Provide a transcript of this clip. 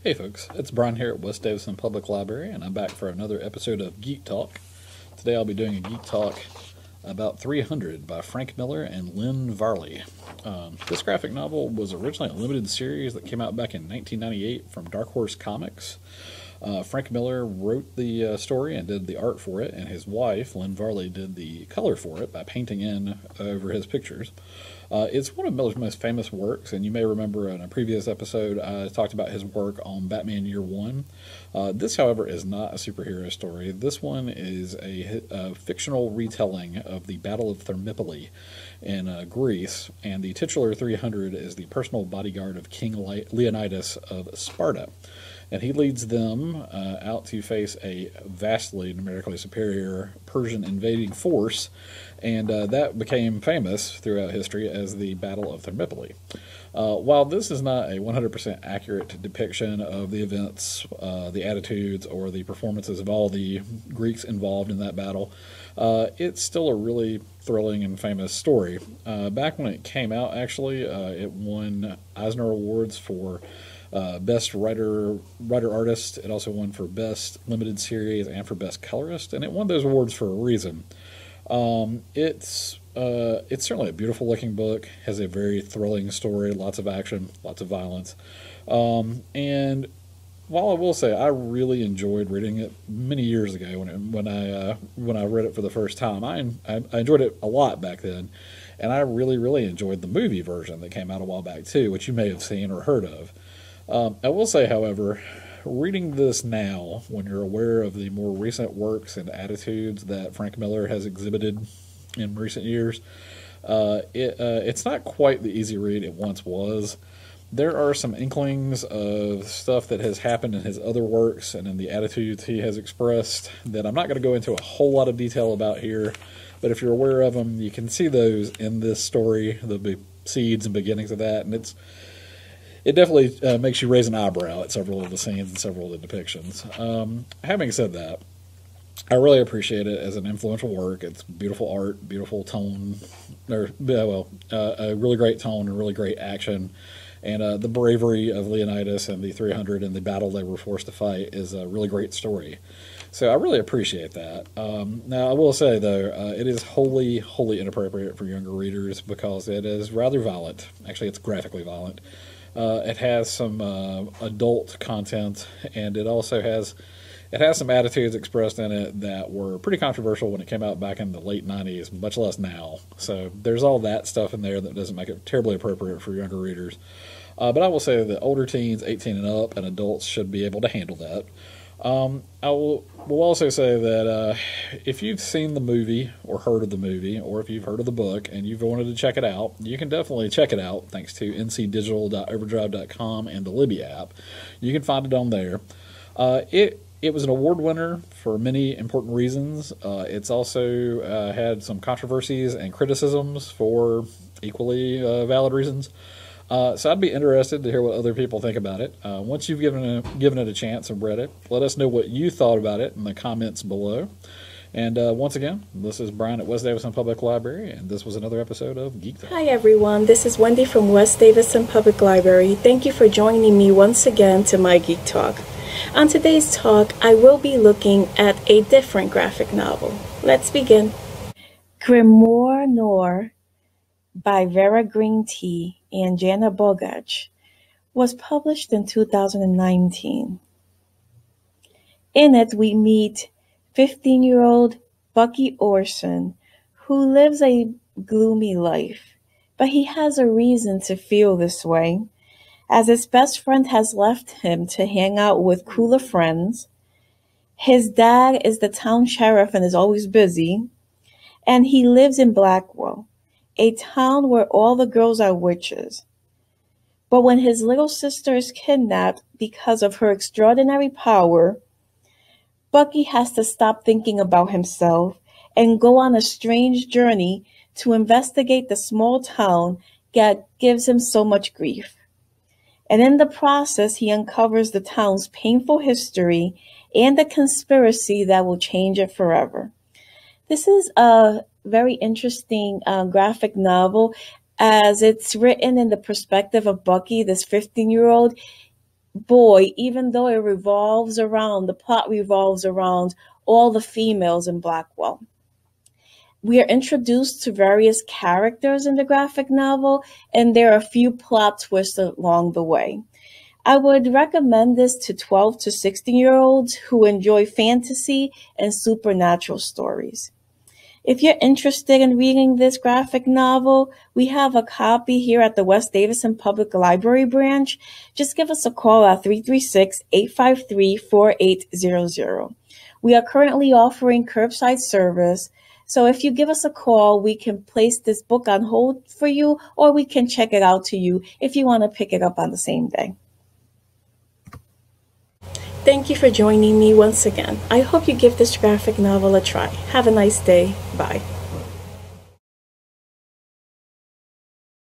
Hey folks, it's Brian here at West Davidson Public Library, and I'm back for another episode of Geek Talk. Today I'll be doing a Geek Talk about 300 by Frank Miller and Lynn Varley. This graphic novel was originally a limited series that came out back in 1998 from Dark Horse Comics. Frank Miller wrote the story and did the art for it, and his wife, Lynn Varley, did the color for it by painting in over his pictures. It's one of Miller's most famous works, and you may remember in a previous episode I talked about his work on Batman Year One. This, however, is not a superhero story. This one is a fictional retelling of the Battle of Thermopylae in Greece, and the titular 300 is the personal bodyguard of King Leonidas of Sparta. And he leads them out to face a vastly numerically superior Persian invading force, and that became famous throughout history as the Battle of Thermopylae. While this is not a 100% accurate depiction of the events, the attitudes, or the performances of all the Greeks involved in that battle, it's still a really thrilling and famous story. Back when it came out, actually, it won Eisner Awards for Best Writer-Artist. It also won for Best Limited Series and for Best Colorist, and it won those awards for a reason. It's certainly a beautiful looking book, has a very thrilling story, lots of action, lots of violence. And while I will say I really enjoyed reading it many years ago when I read it for the first time, I enjoyed it a lot back then, and I really enjoyed the movie version that came out a while back too, which you may have seen or heard of. I will say, however, reading this now, when you're aware of the more recent works and attitudes that Frank Miller has exhibited in recent years, it's not quite the easy read it once was. There are some inklings of stuff that has happened in his other works and in the attitudes he has expressed that I'm not going to go into a whole lot of detail about here, but if you're aware of them, you can see those in this story, the seeds and beginnings of that, and it definitely makes you raise an eyebrow at several of the scenes and several of the depictions. Having said that, I really appreciate it as an influential work. It's beautiful art, beautiful tone, a really great tone and really great action. And the bravery of Leonidas and the 300 and the battle they were forced to fight is a really great story. So I really appreciate that. Now, I will say, though, it is wholly inappropriate for younger readers because it is rather violent. Actually, it's graphically violent. It has some adult content, and it also has some attitudes expressed in it that were pretty controversial when it came out back in the late 90s, much less now. So there's all that stuff in there that doesn't make it terribly appropriate for younger readers. But I will say that older teens, 18 and up, and adults should be able to handle that. I will also say that if you've seen the movie or heard of the movie, or if you've heard of the book and you've wanted to check it out, you can definitely check it out thanks to ncdigital.overdrive.com and the Libby app. You can find it on there. It was an award winner for many important reasons. It's also had some controversies and criticisms for equally valid reasons. So I'd be interested to hear what other people think about it. Once you've given it a chance and read it, let us know what you thought about it in the comments below. And once again, this is Brian at West Davidson Public Library, and this was another episode of Geek Talk. Hi everyone, this is Wendy from West Davidson Public Library. Thank you for joining me once again to my Geek Talk. On today's talk, I will be looking at a different graphic novel. Let's begin. Grimoire Noir by Vera Green Tea and Jana Bogach was published in 2019. In it, we meet 15-year-old Bucky Orson, who lives a gloomy life, but he has a reason to feel this way, as his best friend has left him to hang out with cooler friends. His dad is the town sheriff and is always busy, and he lives in Blackwell, a town where all the girls are witches. But when his little sister is kidnapped because of her extraordinary power, Bucky has to stop thinking about himself and go on a strange journey to investigate the small town that gives him so much grief. And in the process, he uncovers the town's painful history and a conspiracy that will change it forever. This is a very interesting graphic novel, as it's written in the perspective of Bucky, this 15-year-old. boy, even though the plot revolves around all the females in Blackwell. We are introduced to various characters in the graphic novel, and there are a few plot twists along the way. I would recommend this to 12 to 16-year-olds who enjoy fantasy and supernatural stories. If you're interested in reading this graphic novel, we have a copy here at the West Davidson Public Library branch. Just give us a call at 336-853-4800. We are currently offering curbside service, so if you give us a call, we can place this book on hold for you, or we can check it out to you if you want to pick it up on the same day. Thank you for joining me once again. I hope you give this graphic novel a try. Have a nice day. Bye.